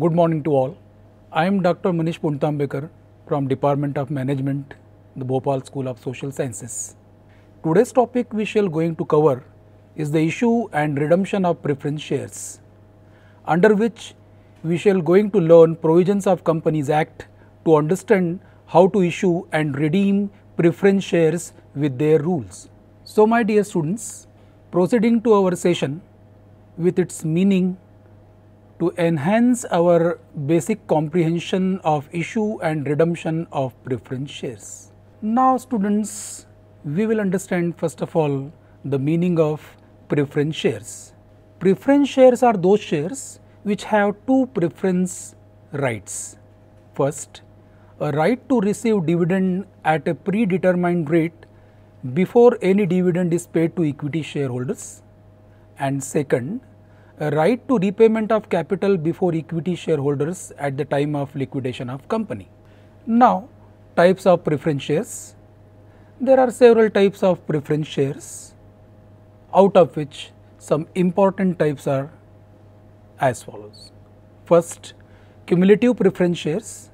Good morning to all. I am Dr. Manish Puntambekar from Department of Management, the Bhopal School of Social Sciences. Today's topic we shall going to cover is the issue and redemption of preference shares, under which we shall going to learn provisions of Companies Act to understand how to issue and redeem preference shares with their rules. So my dear students, proceeding to our session with its meaning to enhance our basic comprehension of issue and redemption of preference shares. Now students, we will understand first of all the meaning of preference shares. Preference shares are those shares which have two preference rights. First, a right to receive dividend at a predetermined rate before any dividend is paid to equity shareholders, and second, a right to repayment of capital before equity shareholders at the time of liquidation of company. Now, types of preference shares. There are several types of preference shares, out of which some important types are as follows. First, cumulative preference shares.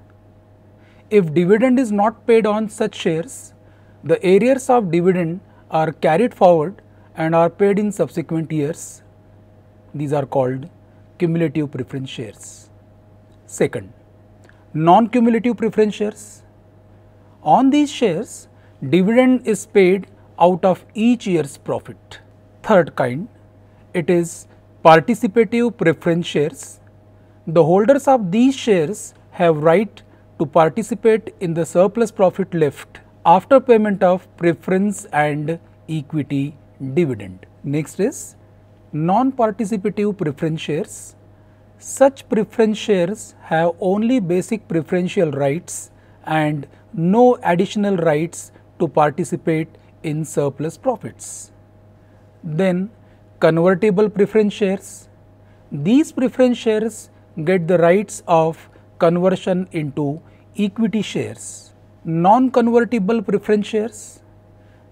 If dividend is not paid on such shares, the arrears of dividend are carried forward and are paid in subsequent years. These are called cumulative preference shares. Second, non-cumulative preference shares. On these shares, dividend is paid out of each year's profit. Third kind, it is participative preference shares. The holders of these shares have right to participate in the surplus profit left after payment of preference and equity dividend. Next is non-participative preference shares. Such preference shares have only basic preferential rights and no additional rights to participate in surplus profits. Then convertible preference shares. These preference shares get the rights of conversion into equity shares. Non-convertible preference shares.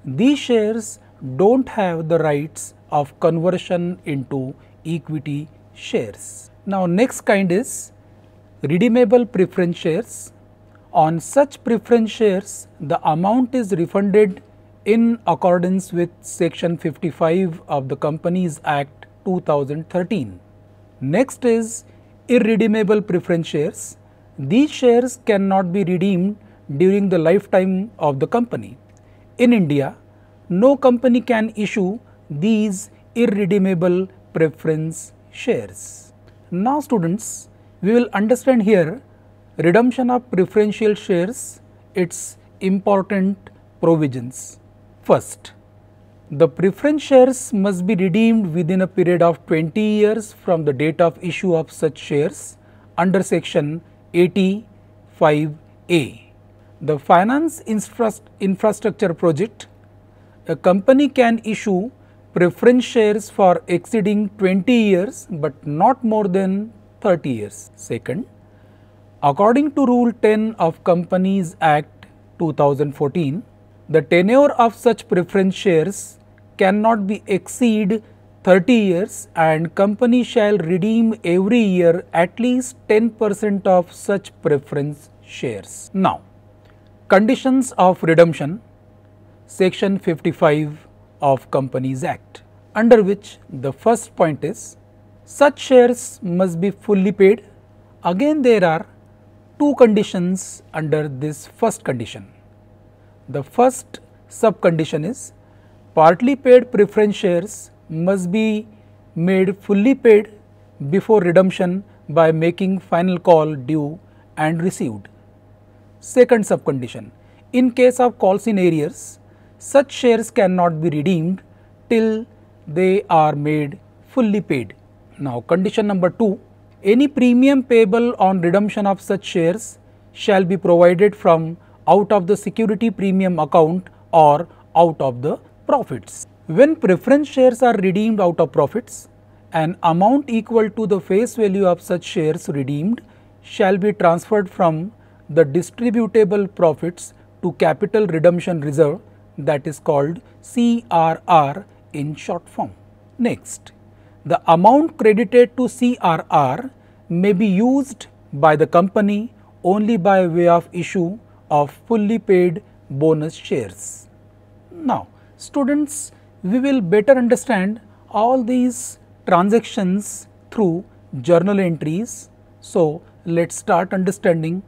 These shares don't have the rights of conversion into equity shares. Now next kind is redeemable preference shares. On such preference shares, the amount is refunded in accordance with section 55 of the Companies Act 2013. Next is irredeemable preference shares. These shares cannot be redeemed during the lifetime of the company. In India, no company can issue these irredeemable preference shares. Now students, we will understand here redemption of preferential shares, its important provisions. First, the preference shares must be redeemed within a period of 20 years from the date of issue of such shares under section 85A. The finance infrastructure project, a company can issue preference shares for exceeding 20 years but not more than 30 years. Second, according to Rule 10 of Companies Act 2014, the tenure of such preference shares cannot be exceed 30 years and company shall redeem every year at least 10% of such preference shares. Now, conditions of redemption, section 55 of Companies Act, under which the first point is such shares must be fully paid. Again there are two conditions under this first condition. The first sub-condition is partly paid preference shares must be made fully paid before redemption by making final call due and received. Second sub-condition, in case of calls in arrears, such shares cannot be redeemed till they are made fully paid. Now condition number 2, any premium payable on redemption of such shares shall be provided from out of the security premium account or out of the profits. When preference shares are redeemed out of profits, an amount equal to the face value of such shares redeemed shall be transferred from the distributable profits to capital redemption reserve, that is called CRR in short form. Next, the amount credited to CRR may be used by the company only by way of issue of fully paid bonus shares. Now, students, we will better understand all these transactions through journal entries. So, let's start understanding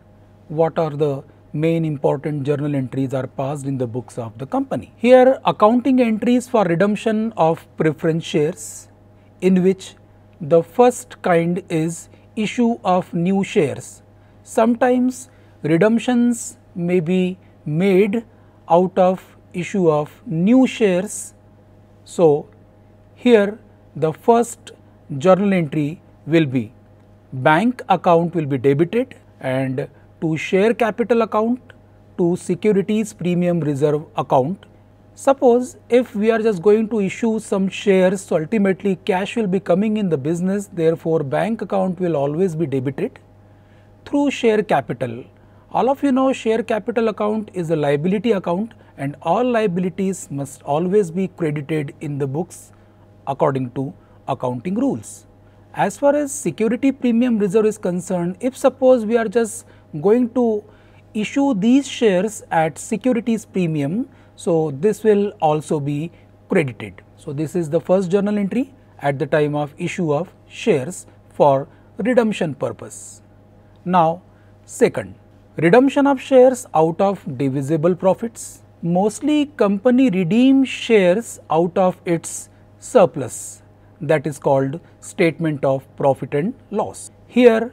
what are the main important journal entries are passed in the books of the company. Here, accounting entries for redemption of preference shares, in which the first kind is issue of new shares. Sometimes redemptions may be made out of issue of new shares. So, here the first journal entry will be bank account will be debited, and to share capital account, to securities premium reserve account. Suppose if we are just going to issue some shares, so ultimately cash will be coming in the business, therefore bank account will always be debited. Through share capital, all of you know share capital account is a liability account, and all liabilities must always be credited in the books according to accounting rules. As far as security premium reserve is concerned, if suppose we are just going to issue these shares at securities premium, so this will also be credited. So, this is the first journal entry at the time of issue of shares for redemption purpose. Now, second, redemption of shares out of divisible profits. Mostly company redeems shares out of its surplus, that is called statement of profit and loss. Here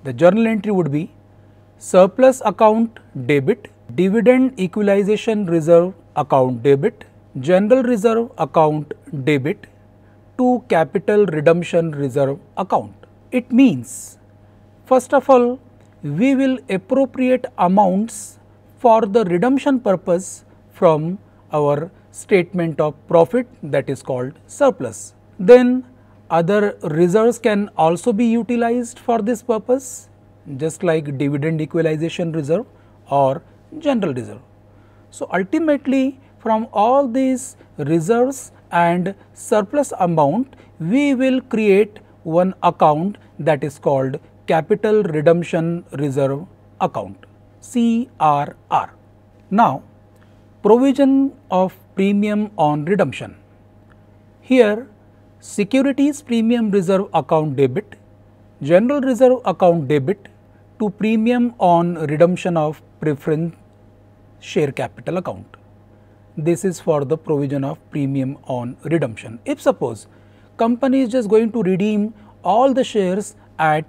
the journal entry would be surplus account debit, dividend equalization reserve account debit, general reserve account debit to capital redemption reserve account. It means, first of all, we will appropriate amounts for the redemption purpose from our statement of profit, that is called surplus. Then other reserves can also be utilized for this purpose, just like dividend equalization reserve or general reserve. So, ultimately from all these reserves and surplus amount, we will create one account that is called capital redemption reserve account, CRR. Now, provision of premium on redemption. Here securities premium reserve account debit, general reserve account debit to premium on redemption of preference share capital account. This is for the provision of premium on redemption. If suppose company is just going to redeem all the shares at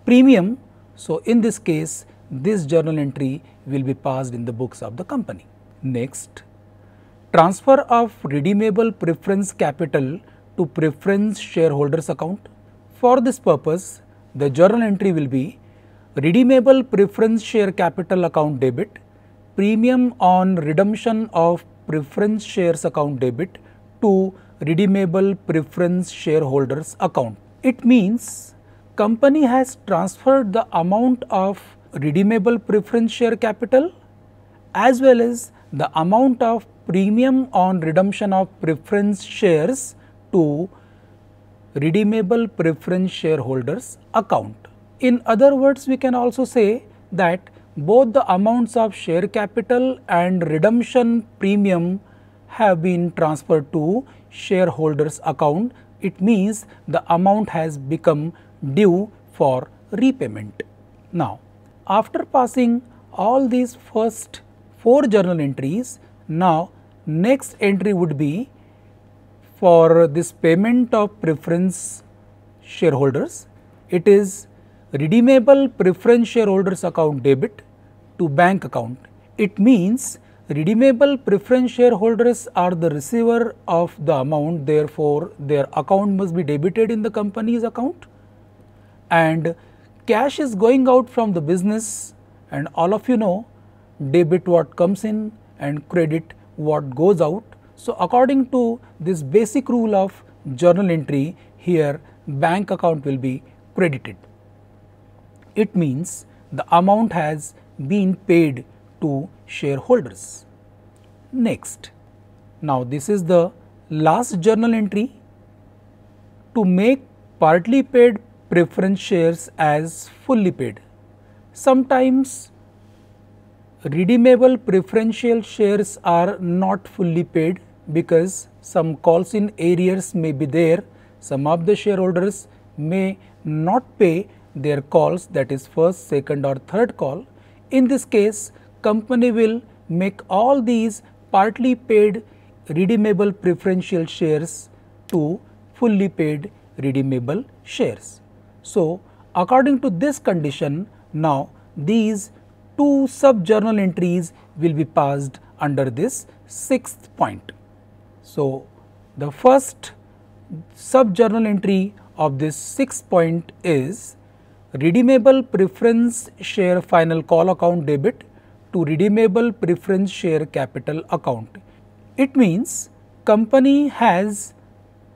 premium, so in this case this journal entry will be passed in the books of the company. Next, transfer of redeemable preference capital to preference shareholders account. For this purpose, the journal entry will be redeemable preference share capital account debit, premium on redemption of preference shares account debit to redeemable preference shareholders account. It means company has transferred the amount of redeemable preference share capital as well as the amount of premium on redemption of preference shares to redeemable preference shareholders account. In other words, we can also say that both the amounts of share capital and redemption premium have been transferred to shareholders account. It means the amount has become due for repayment. Now, after passing all these first 4 journal entries, now next entry would be for this payment of preference shareholders. It is redeemable preference shareholders account debit to bank account. It means redeemable preference shareholders are the receiver of the amount, therefore their account must be debited in the company's account, and cash is going out from the business, and all of you know debit what comes in and credit what goes out. So, according to this basic rule of journal entry, here bank account will be credited. It means the amount has been paid to shareholders. Next, now this is the last journal entry. To make partly paid preference shares as fully paid. Sometimes redeemable preferential shares are not fully paid because some calls in arrears may be there. Some of the shareholders may not pay their calls, that is first, second or third call. In this case, company will make all these partly paid redeemable preferential shares to fully paid redeemable shares. So, according to this condition, now these two sub-journal entries will be passed under this sixth point. So, the first sub-journal entry of this sixth point is redeemable preference share final call account debit to redeemable preference share capital account. It means company has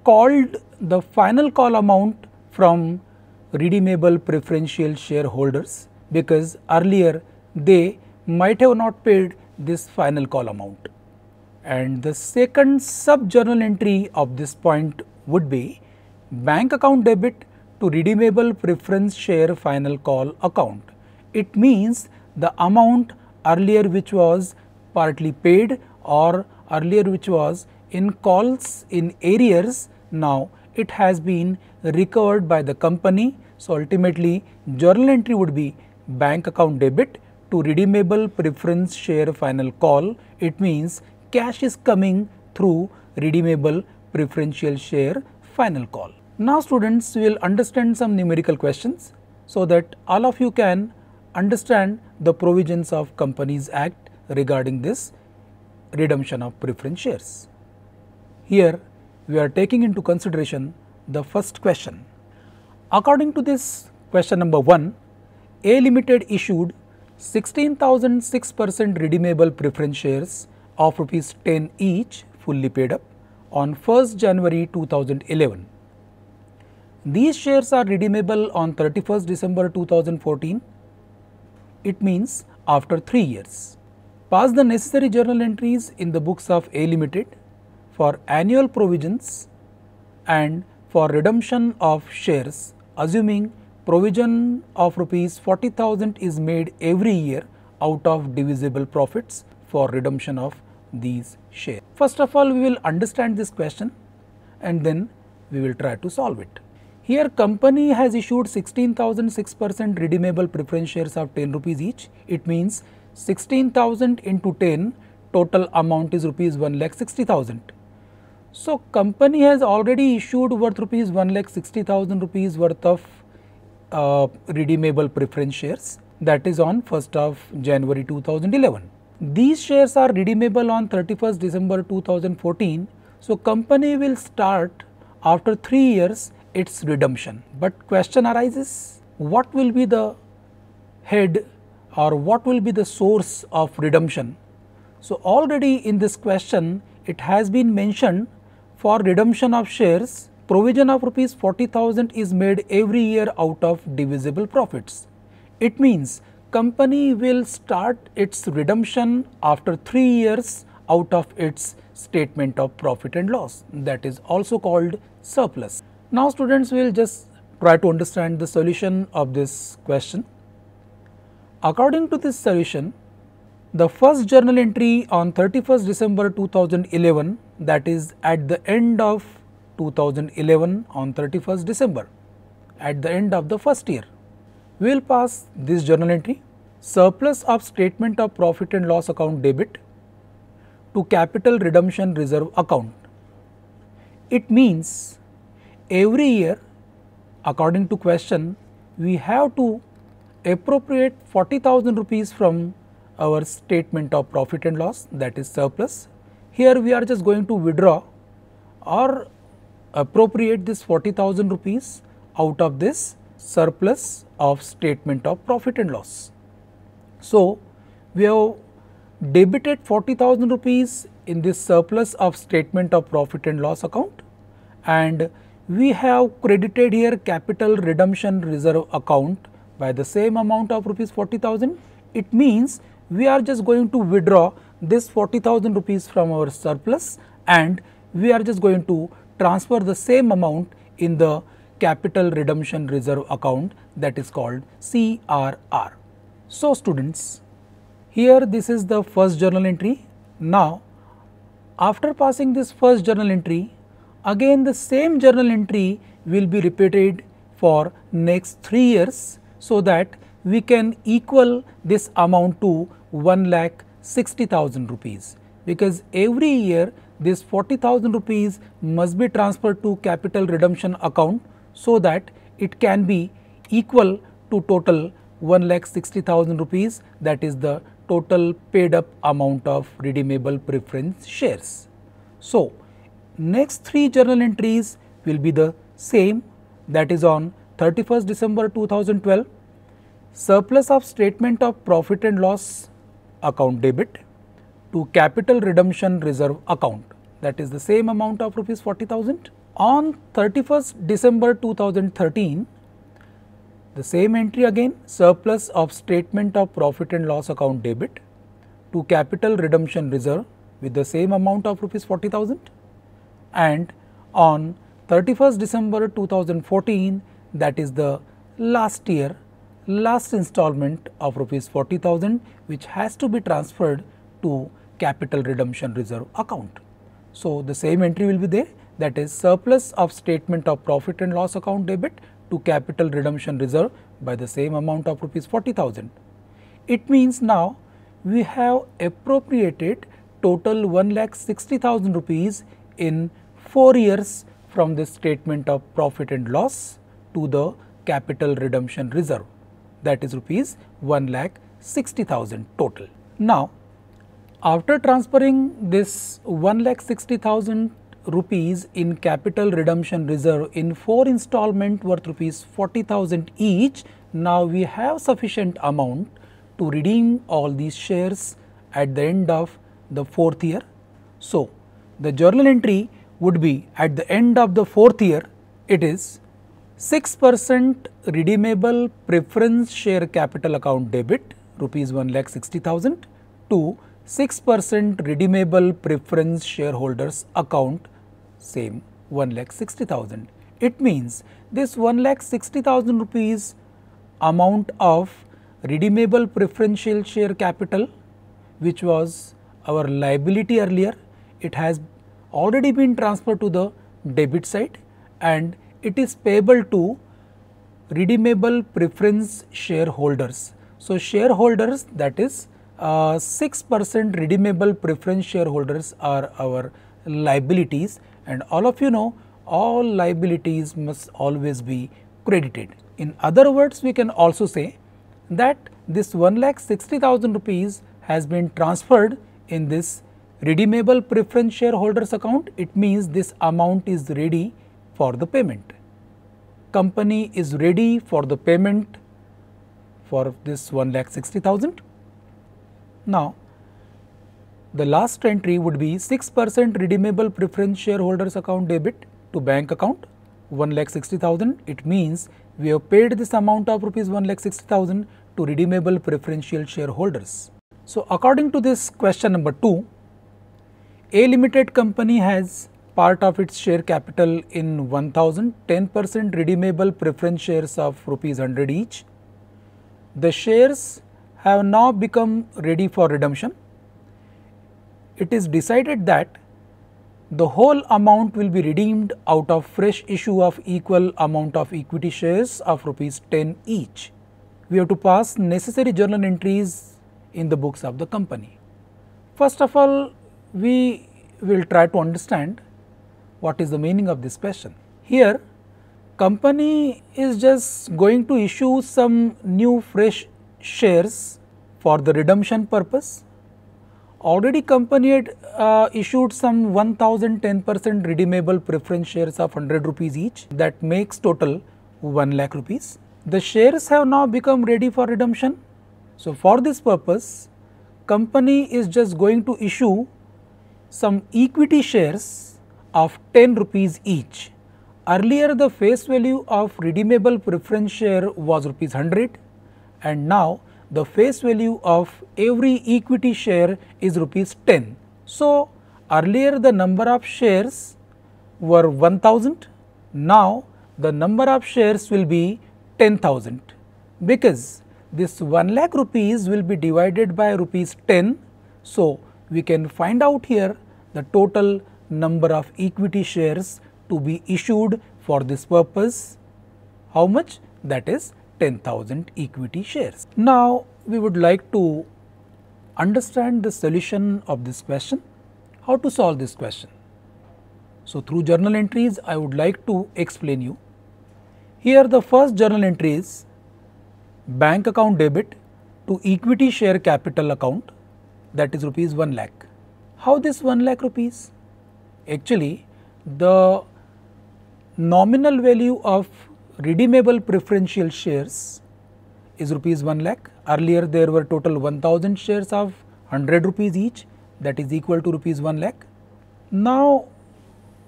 called the final call amount from redeemable preferential shareholders because earlier they might have not paid this final call amount. And the second sub-journal entry of this point would be bank account debit to redeemable preference share final call account. It means the amount earlier which was partly paid or earlier which was in calls in arrears, now it has been recovered by the company. So, ultimately journal entry would be bank account debit to redeemable preference share final call. It means cash is coming through redeemable preferential share final call. Now students will understand some numerical questions so that all of you can understand the provisions of Companies Act regarding this redemption of preference shares. Here we are taking into consideration the first question. According to this question number 1, A Limited issued 16,006% redeemable preference shares of rupees 10 each fully paid up on 1st January 2011. These shares are redeemable on 31st December 2014. It means after 3 years. Pass the necessary journal entries in the books of A Limited for annual provisions and for redemption of shares, assuming provision of rupees 40,000 is made every year out of divisible profits for redemption of these shares. First of all, we will understand this question and then we will try to solve it. Here company has issued 16,006% redeemable preference shares of 10 rupees each. It means 16,000 into 10, total amount is rupees 1,60,000. So company has already issued worth rupees 1,60,000 rupees worth of redeemable preference shares, that is on 1st of January 2011. These shares are redeemable on 31st December 2014. So company will start after 3 years its redemption. But question arises, what will be the head or what will be the source of redemption? So already in this question it has been mentioned, for redemption of shares, provision of rupees 40,000 is made every year out of divisible profits. It means company will start its redemption after 3 years out of its statement of profit and loss, that is also called surplus. Now students will just try to understand the solution of this question. According to this solution, the first journal entry on 31st December 2011, that is at the end of 2011 on 31st December, at the end of the first year, we will pass this journal entry, surplus of statement of profit and loss account debit to capital redemption reserve account. It means every year according to question we have to appropriate 40,000 rupees from our statement of profit and loss, that is surplus. Here we are just going to withdraw or appropriate this 40,000 rupees out of this surplus of statement of profit and loss. So we have debited 40,000 rupees in this surplus of statement of profit and loss account, and we have credited here capital redemption reserve account by the same amount of rupees 40,000. It means we are just going to withdraw this 40,000 rupees from our surplus and we are just going to transfer the same amount in the capital redemption reserve account, that is called CRR. So students, here this is the first journal entry. Now after passing this first journal entry, again the same journal entry will be repeated for next 3 years, so that we can equal this amount to 1,60,000 rupees, because every year this 40,000 rupees must be transferred to capital redemption account, so that it can be equal to total 1,60,000 rupees, that is the total paid up amount of redeemable preference shares. So next 3 journal entries will be the same, that is on 31st December 2012, surplus of statement of profit and loss account debit to capital redemption reserve account, that is the same amount of rupees 40,000. On 31st December 2013, the same entry again, surplus of statement of profit and loss account debit to capital redemption reserve with the same amount of rupees 40,000. And on 31st December 2014, that is the last year, last installment of rupees 40,000, which has to be transferred to capital redemption reserve account. So the same entry will be there, that is surplus of statement of profit and loss account debit to capital redemption reserve by the same amount of rupees 40,000. It means now we have appropriated total 1,60,000 rupees in 4 years from this statement of profit and loss to the capital redemption reserve, that is rupees 1,60,000 total. Now after transferring this 1,60,000 rupees in capital redemption reserve in 4 installment worth rupees 40,000 each, now we have sufficient amount to redeem all these shares at the end of the 4th year. So the journal entry would be at the end of the 4th year, it is 6% redeemable preference share capital account debit rupees 1,60,000 to 6% redeemable preference shareholders account, same 1,60,000. It means this 1,60,000 rupees amount of redeemable preferential share capital, which was our liability earlier, it has already been transferred to the debit side, and it is payable to redeemable preference shareholders. So shareholders, that is 6% redeemable preference shareholders are our liabilities, and all of you know all liabilities must always be credited. In other words, we can also say that this 1,60,000 rupees has been transferred in this redeemable preference shareholders account. It means this amount is ready for the payment. Company is ready for the payment for this 1,60,000. Now the last entry would be 6% redeemable preference shareholders account debit to bank account 1,60,000. It means we have paid this amount of rupees 1,60,000 to redeemable preferential shareholders. So according to this question number 2, A Limited Company has part of its share capital in 1,000 10% redeemable preference shares of rupees 100 each. The shares have now become ready for redemption. It is decided that the whole amount will be redeemed out of fresh issue of equal amount of equity shares of rupees 10 each. We have to pass necessary journal entries in the books of the company. First of all, we will try to understand what is the meaning of this question. Here, company is just going to issue some new fresh shares for the redemption purpose. Already company had issued some 1,000 10% redeemable preference shares of 100 rupees each, that makes total 1 lakh rupees. The shares have now become ready for redemption. So for this purpose, company is just going to issue some equity shares of 10 rupees each. Earlier the face value of redeemable preference share was rupees 100, and now the face value of every equity share is rupees 10. So earlier the number of shares were 1,000, now the number of shares will be 10,000, because this 1 lakh rupees will be divided by rupees 10. So, we can find out here the total number of equity shares to be issued for this purpose. How much? That is 10,000 equity shares. Now, we would like to understand the solution of this question, how to solve this question. So, through journal entries, I would like to explain you. Here the first journal entry is bank account debit to equity share capital account, that is rupees 1 lakh. How this 1 lakh rupees? Actually, the nominal value of redeemable preferential shares is rupees 1 lakh. Earlier there were total 1000 shares of 100 rupees each, that is equal to rupees 1 lakh. Now,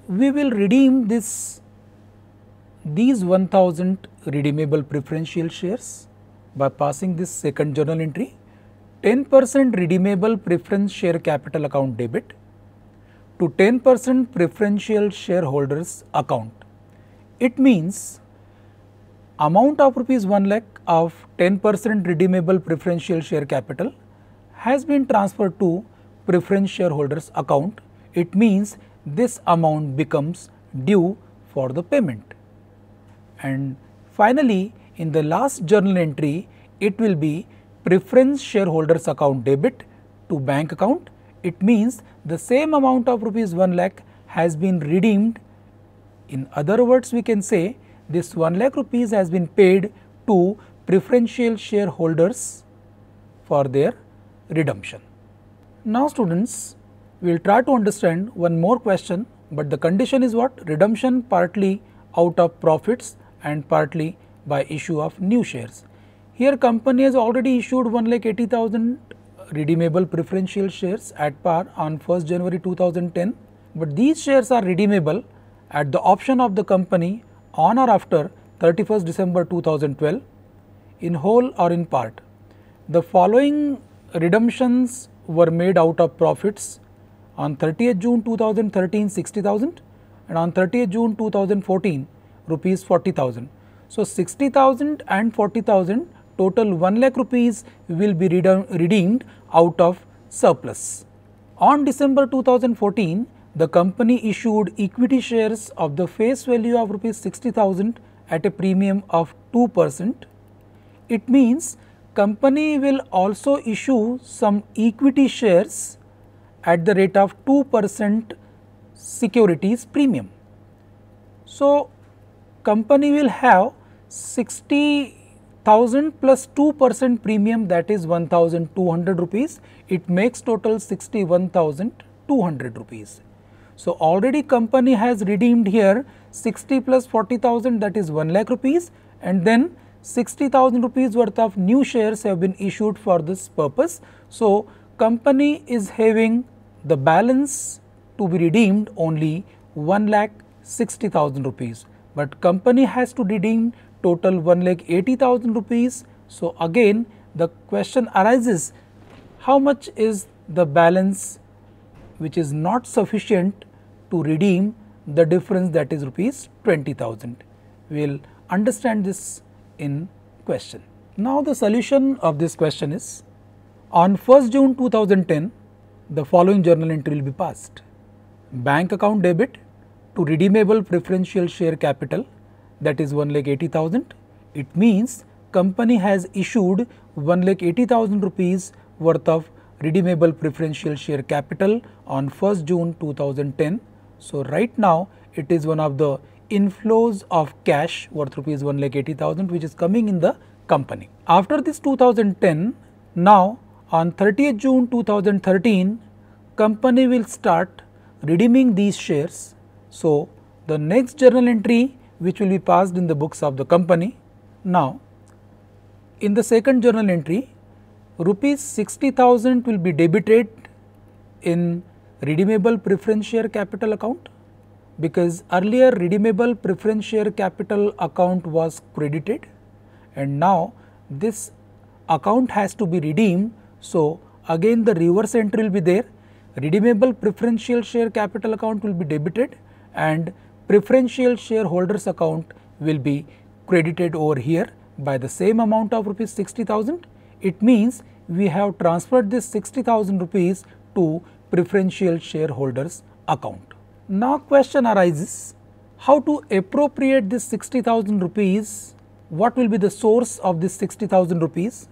we will redeem these 1000 redeemable preferential shares by passing this second journal entry, 10% redeemable preference share capital account debit to 10% preferential shareholders account. It means amount of rupees 1 lakh of 10% redeemable preferential share capital has been transferred to preference shareholders account. It means this amount becomes due for the payment. And finally, in the last journal entry, it will be preference shareholders account debit to bank account. It means the same amount of rupees 1 lakh has been redeemed. In other words, we can say this 1 lakh rupees has been paid to preferential shareholders for their redemption. Now students, we will try to understand one more question, but the condition is what? Redemption partly out of profits and partly by issue of new shares. Here company has already issued 1,80,000 redeemable preferential shares at par on 1st January 2010, but these shares are redeemable at the option of the company on or after 31st December 2012 in whole or in part. The following redemptions were made out of profits: on 30th June 2013 60,000 and on 30th June 2014 rupees 40,000. So, 60,000 and 40,000, total 1 lakh rupees will be redeemed out of surplus. On December 2014, the company issued equity shares of the face value of rupees 60,000 at a premium of 2%. It means company will also issue some equity shares at the rate of 2% securities premium. So, company will have 60,000 plus 2% premium, that is 1,200 rupees. It makes total 61,200 rupees. So, already company has redeemed here 60 plus 40,000, that is 1 lakh rupees, and then 60,000 rupees worth of new shares have been issued for this purpose. So, company is having the balance to be redeemed only 1,60,000 rupees, but company has to redeem total 1,80,000 rupees. So, again the question arises, how much is the balance which is not sufficient to redeem the difference, that is rupees 20,000. We will understand this in question. Now, the solution of this question is, on 1st June 2010, the following journal entry will be passed: bank account debit to redeemable preferential share capital, that is 1,80,000. It means company has issued 1,80,000 rupees worth of redeemable preferential share capital on 1st June 2010. So, right now it is one of the inflows of cash worth rupees 1,80,000 which is coming in the company. After this 2010, now on 30th June 2013, company will start redeeming these shares. So, the next journal entry which will be passed in the books of the company. Now, in the second journal entry, rupees 60,000 will be debited in redeemable preference share capital account, because earlier redeemable preference share capital account was credited and now this account has to be redeemed. So, again the reverse entry will be there, redeemable preferential share capital account will be debited and preferential shareholders account will be credited over here by the same amount of rupees 60,000. It means we have transferred this 60,000 rupees to preferential shareholders account. Now question arises, how to appropriate this 60,000 rupees? What will be the source of this 60,000 rupees?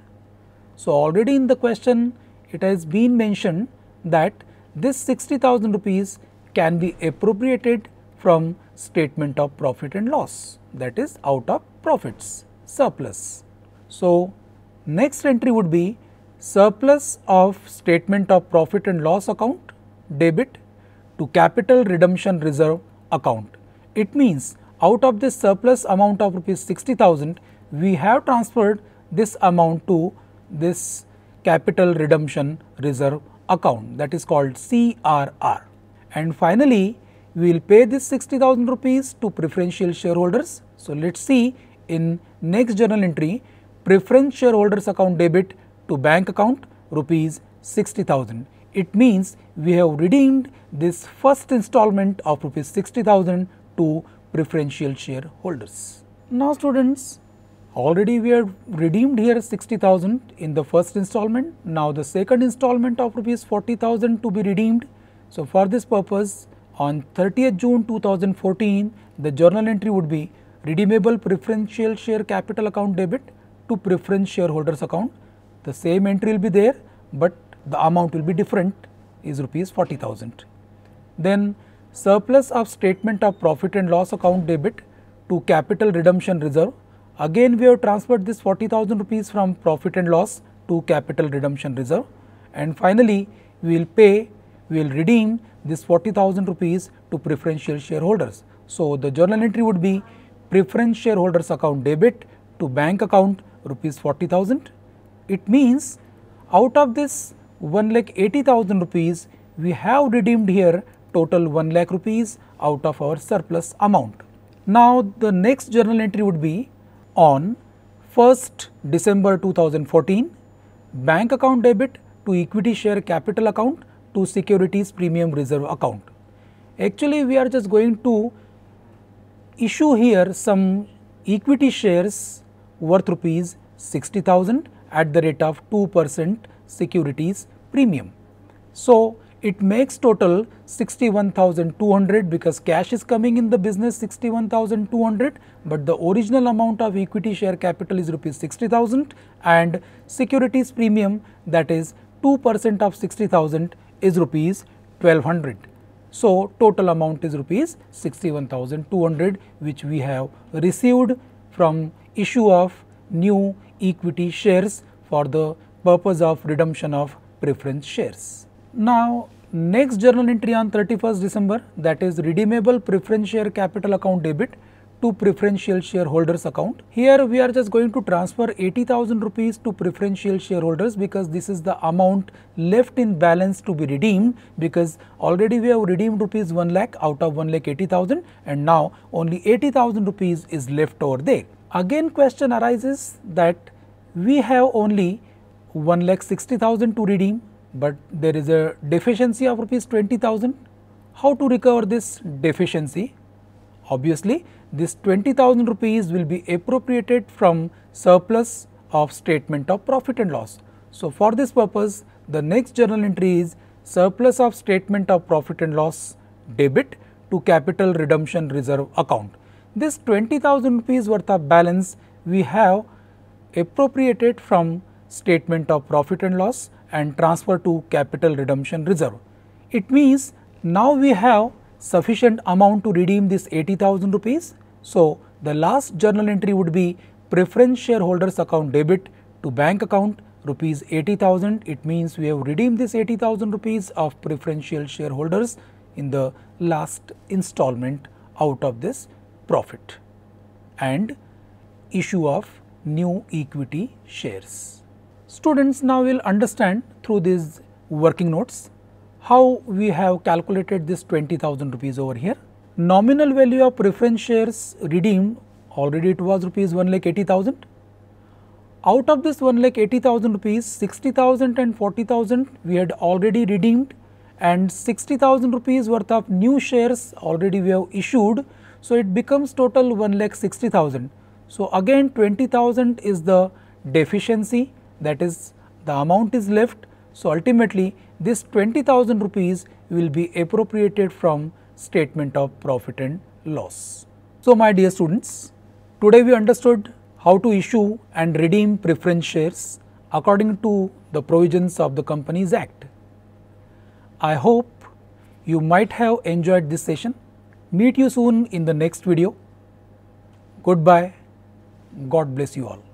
So already in the question it has been mentioned that this 60,000 rupees can be appropriated from statement of profit and loss, that is out of profits, surplus. So next entry would be surplus of statement of profit and loss account debit to capital redemption reserve account. It means out of this surplus amount of rupees 60,000, we have transferred this amount to this capital redemption reserve account, that is called CRR. And finally, we will pay this 60,000 rupees to preferential shareholders. So let us see in next journal entry, preference shareholders account debit to bank account rupees 60,000. It means we have redeemed this first installment of rupees 60,000 to preferential shareholders. Now students, already we have redeemed here 60,000 in the first installment. Now the second installment of rupees 40,000 to be redeemed. So for this purpose, on 30th June 2014, the journal entry would be redeemable preferential share capital account debit to preference shareholders account. The same entry will be there, but the amount will be different, is rupees 40,000. Then surplus of statement of profit and loss account debit to capital redemption reserve. Again we have transferred this 40,000 rupees from profit and loss to capital redemption reserve. And finally we will redeem this 40,000 rupees to preferential shareholders. So the journal entry would be preference shareholders account debit to bank account rupees 40,000. It means out of this 1,80,000 rupees, we have redeemed here total 1 lakh rupees out of our surplus amount. Now the next journal entry would be on 1st December 2014, bank account debit to equity share capital account to securities premium reserve account. Actually we are just going to issue here some equity shares worth rupees 60,000 at the rate of 2% securities premium. So it makes total 61,200 because cash is coming in the business 61,200, but the original amount of equity share capital is rupees 60,000 and securities premium, that is 2% of 60,000 is rupees 1,200. So total amount is rupees 61,200, which we have received from issue of new equity shares for the purpose of redemption of preference shares. Now next journal entry on 31st December, that is redeemable preference share capital account debit to preferential shareholders account. Here we are just going to transfer 80,000 rupees to preferential shareholders because this is the amount left in balance to be redeemed, because already we have redeemed rupees 1 lakh out of 1,80,000 and now only 80,000 rupees is left over there. Again question arises that we have only 1,60,000 to redeem, but there is a deficiency of rupees 20,000. How to recover this deficiency? Obviously this 20,000 rupees will be appropriated from surplus of statement of profit and loss. So for this purpose, the next journal entry is surplus of statement of profit and loss debit to capital redemption reserve account. This 20,000 rupees worth of balance we have appropriated from statement of profit and loss and transfer to capital redemption reserve. It means now we have sufficient amount to redeem this 80,000 rupees. So the last journal entry would be preference shareholders account debit to bank account rupees 80,000. It means we have redeemed this 80,000 rupees of preferential shareholders in the last installment out of this profit and issue of new equity shares. Students now will understand through these working notes how we have calculated this 20,000 rupees over here. Nominal value of preference shares redeemed, already it was rupees 1,80,000. Out of this 1,80,000 rupees, 60,000 and 40,000 we had already redeemed, and 60,000 rupees worth of new shares already we have issued. So it becomes total 1,60,000. So again 20,000 is the deficiency, that is the amount is left. So ultimately this 20,000 rupees will be appropriated from statement of profit and loss. So my dear students, today we understood how to issue and redeem preference shares according to the provisions of the Companies Act. I hope you might have enjoyed this session. Meet you soon in the next video. Goodbye. God bless you all.